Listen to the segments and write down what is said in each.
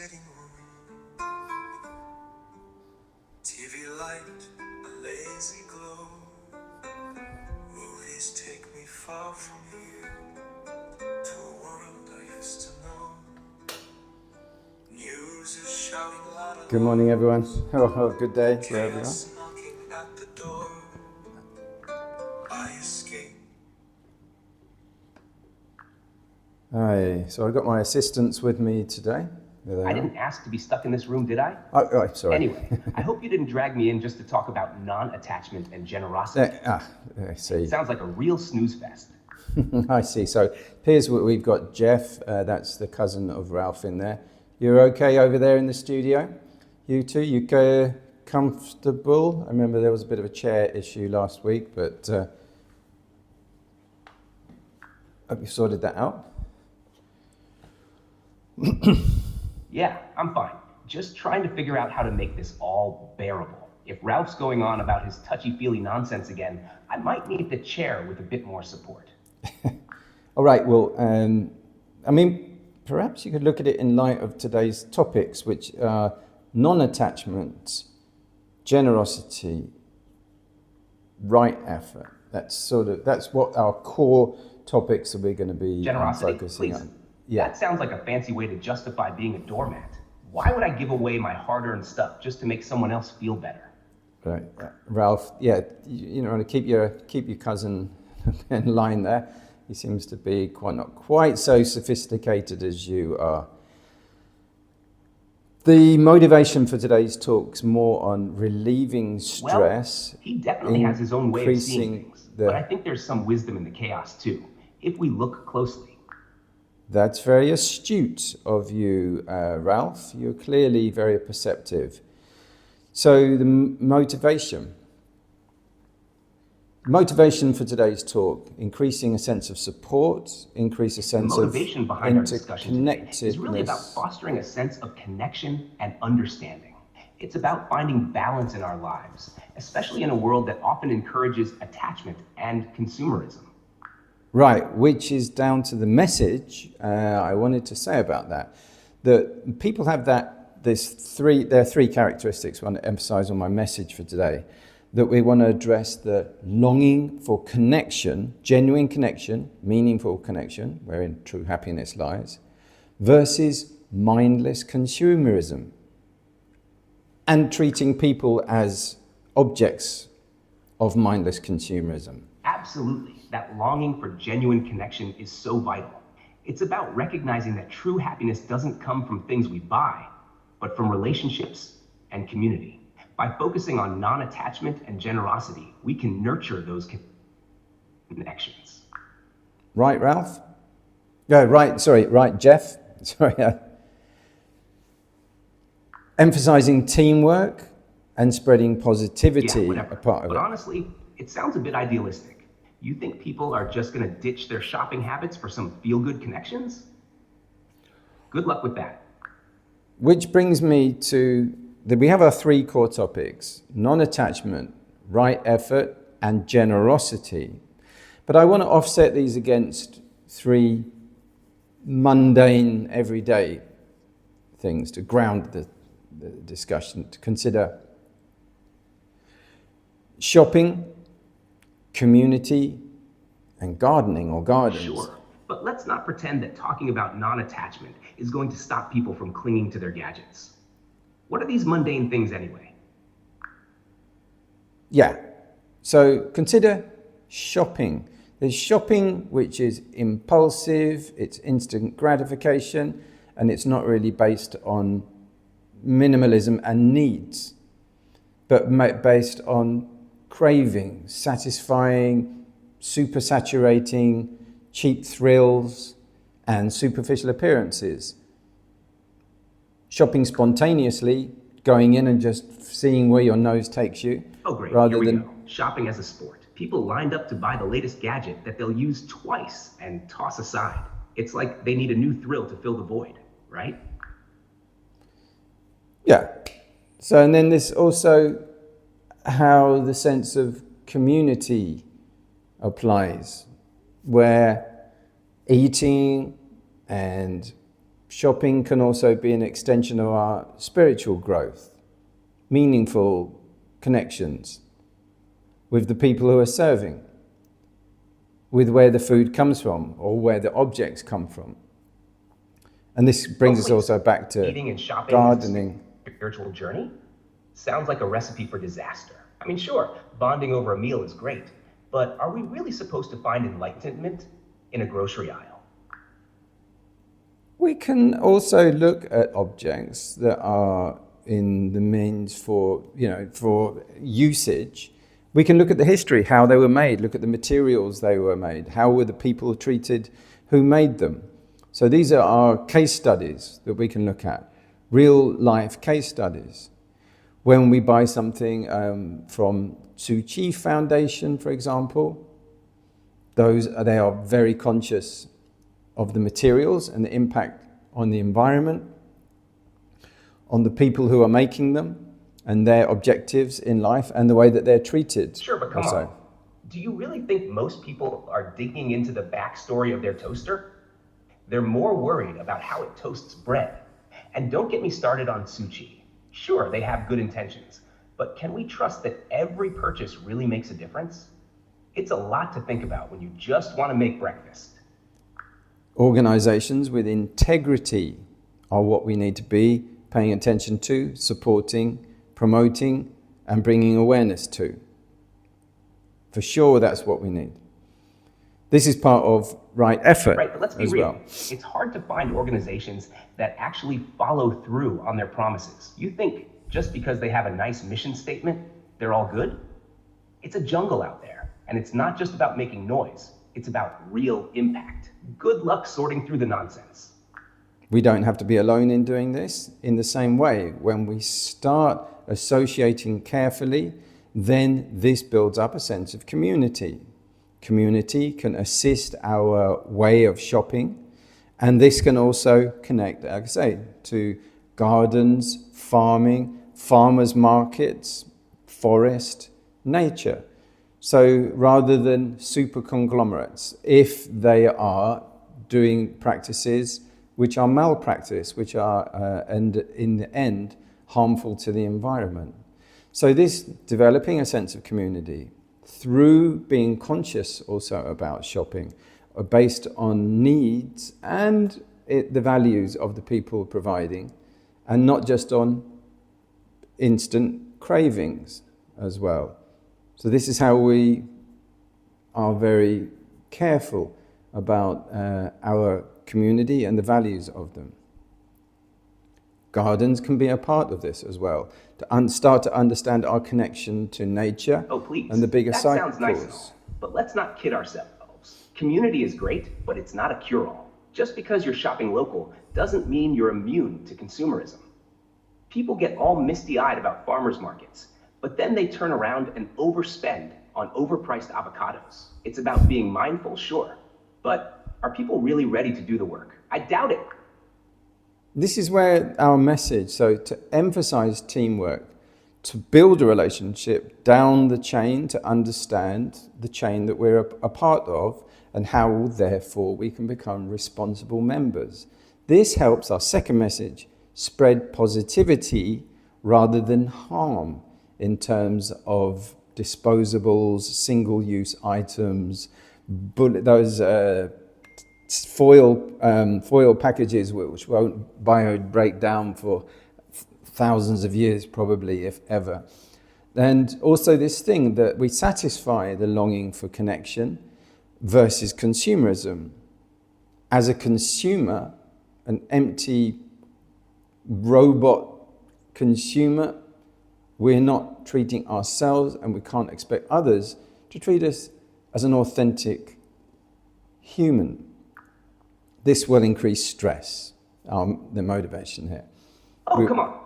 sitting room. TV light, a lazy glow. Movies take me far from here to a world I used to know. News is shouting loud. Good morning, everyone. Good day wherever you are. Chaos knocking at the door. I escape. Hi. So I've got my assistants with me today. I didn't ask to be stuck in this room, did I? Oh, sorry. Anyway, I hope you didn't drag me in just to talk about non-attachment and generosity. I see. Sounds like a real snooze fest. I see. So here's what we've got. Jeff, that's the cousin of Ralph in there. You're okay over there in the studio? You two, you comfortable? I remember there was a bit of a chair issue last week, but have you sorted that out? Yeah, I'm fine. Just trying to figure out how to make this all bearable. If Ralph's going on about his touchy-feely nonsense again, I might need the chair with a bit more support. All right, well, perhaps you could look at it in light of today's topics, which are non-attachment, generosity, right effort. That's what our core topics that we're going to be Generosity, focusing please. on. Yeah. That sounds like a fancy way to justify being a doormat. Why would I give away my hard-earned stuff just to make someone else feel better? Right, Ralph. Yeah, you know, to keep your cousin in line there. He seems to be not quite so sophisticated as you are. The motivation for today's talk's more on relieving stress. Well, he definitely has his own way of seeing things, the- but I think there's some wisdom in the chaos too, if we look closely. That's very astute of you, Ralph. You're clearly very perceptive. So the motivation for today's talk, increasing a sense of support, increase a sense The motivation of behind our discussion today interconnectedness. is really about fostering a sense of connection and understanding. It's about finding balance in our lives, especially in a world that often encourages attachment and consumerism. Right, which is down to the message I wanted to say about that. That people have there are three characteristics I want to emphasize on my message for today. That we want to address the longing for connection, genuine connection, meaningful connection, wherein true happiness lies, versus mindless consumerism, and treating people as objects of mindless consumerism. Absolutely. That longing for genuine connection is so vital. It's about recognizing that true happiness doesn't come from things we buy, but from relationships and community. By focusing on non-attachment and generosity, we can nurture those connections. Right, Ralph? Yeah, right, Jeff. Sorry. Emphasizing teamwork and spreading positivity whatever. are part of But it. honestly, it sounds a bit idealistic. You think people are just going to ditch their shopping habits for some feel-good connections? Good luck with that. Which brings me to we have our three core topics: non-attachment, right effort, and generosity. But I want to offset these against three mundane, everyday things to ground the discussion. To consider shopping, community, and gardening or gardens. Sure, but let's not pretend that talking about non-attachment is going to stop people from clinging to their gadgets. What are these mundane things anyway? Yeah, so consider shopping. There's shopping which is impulsive, it's instant gratification, and it's not really based on minimalism and needs, but based on craving, satisfying, super saturating, cheap thrills, and superficial appearances. Shopping spontaneously, going in and just seeing where your nose takes you. Oh great, rather here we than go. Shopping as a sport. People lined up to buy the latest gadget that they'll use twice and toss aside. It's like they need a new thrill to fill the void, right? Yeah. So, and then there's also how the sense of community applies, where eating and shopping can also be an extension of our spiritual growth, meaningful connections with the people who are serving, with where the food comes from or where the objects come from. And this brings us also back to eating and shopping gardening. Is a spiritual journey? Sounds like a recipe for disaster. I mean, sure, bonding over a meal is great, but are we really supposed to find enlightenment in a grocery aisle? We can also look at objects that are in the means for, for usage. We can look at the history, how they were made, look at the materials they were made, how were the people treated who made them. So these are our case studies that we can look at, real life case studies. When we buy something from Tzu Chi Foundation, for example, they are very conscious of the materials and the impact on the environment, on the people who are making them, and their objectives in life and the way that they're treated. Sure, but come on. Do you really think most people are digging into the backstory of their toaster? They're more worried about how it toasts bread. And don't get me started on Tzu Chi. Sure, they have good intentions, but can we trust that every purchase really makes a difference? It's a lot to think about when you just want to make breakfast. Organizations with integrity are what we need to be paying attention to, supporting, promoting, and bringing awareness to. For sure, that's what we need. This is part of right effort. Right, but let's be real. It's hard to find organizations that actually follow through on their promises. You think just because they have a nice mission statement, they're all good? It's a jungle out there, and it's not just about making noise. It's about real impact. Good luck sorting through the nonsense. We don't have to be alone in doing this. In the same way, when we start associating carefully, then this builds up a sense of community. Community can assist our way of shopping, and this can also connect, like I say, to gardens, farming, farmers markets, forest, nature. So rather than super conglomerates, if they are doing practices which are malpractice, which are, and in the end, harmful to the environment. So this developing a sense of community through being conscious also about shopping, based on needs and the values of the people providing, and not just on instant cravings as well. So this is how we are very careful about our community and the values of them. Gardens can be a part of this as well, to start to understand our connection to nature and the bigger cycles. That sounds nice and all, but let's not kid ourselves. Community is great, but it's not a cure-all. Just because you're shopping local doesn't mean you're immune to consumerism. People get all misty-eyed about farmers markets, but then they turn around and overspend on overpriced avocados. It's about being mindful, sure, but are people really ready to do the work? I doubt it. This is where our message, so to emphasize teamwork, to build a relationship down the chain, to understand the chain that we're a part of, and how therefore we can become responsible members. This helps our second message spread positivity rather than harm in terms of disposables, single-use items, those foil packages which won't break down for thousands of years probably, if ever. And also this thing that we satisfy the longing for connection versus consumerism. As a consumer, an empty robot consumer, we're not treating ourselves, and we can't expect others to treat us as an authentic human. This will increase stress, the motivation here. Oh, come on.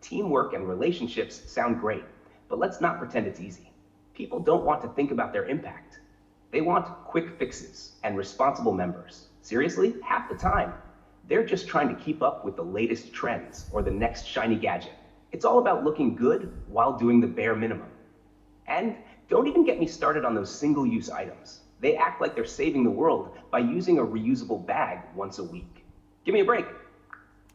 Teamwork and relationships sound great, but let's not pretend it's easy. People don't want to think about their impact. They want quick fixes and responsible members. Seriously, half the time, they're just trying to keep up with the latest trends or the next shiny gadget. It's all about looking good while doing the bare minimum. And don't even get me started on those single-use items. They act like they're saving the world by using a reusable bag once a week. Give me a break.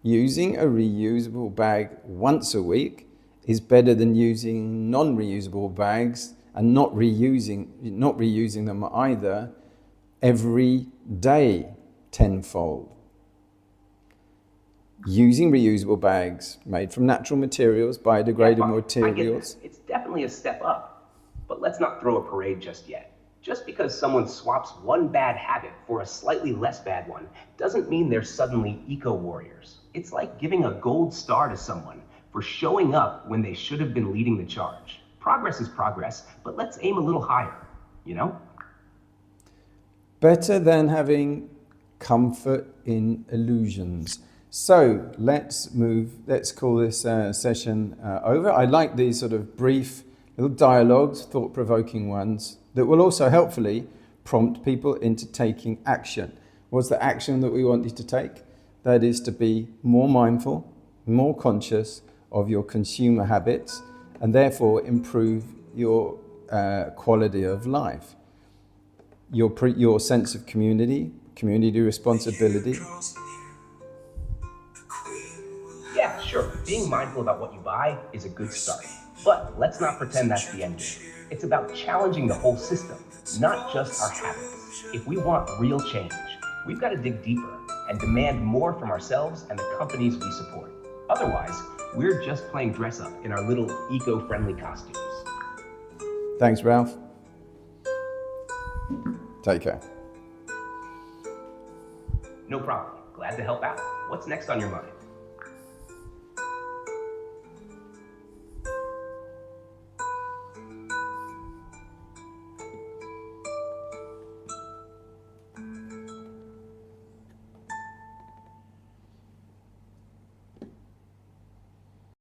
Using a reusable bag once a week is better than using non-reusable bags and not reusing them either every day tenfold. Using reusable bags made from natural materials, biodegradable materials. It's definitely a step up, but let's not throw a parade just yet. Just because someone swaps one bad habit for a slightly less bad one doesn't mean they're suddenly eco-warriors. It's like giving a gold star to someone for showing up when they should have been leading the charge. Progress is progress, but let's aim a little higher, you know? Better than having comfort in illusions. So let's call this session over. I like these sort of brief little dialogues, thought-provoking ones, that will also helpfully prompt people into taking action. What's the action that we want you to take? That is to be more mindful, more conscious of your consumer habits, and therefore improve your quality of life, your sense of community responsibility. Yeah, sure. Being mindful about what you buy is a good start. But let's not pretend that's the end game. It's about challenging the whole system, not just our habits. If we want real change, we've got to dig deeper and demand more from ourselves and the companies we support. Otherwise, we're just playing dress up in our little eco-friendly costumes. Thanks, Ralph. Take care. No problem. Glad to help out. What's next on your mind?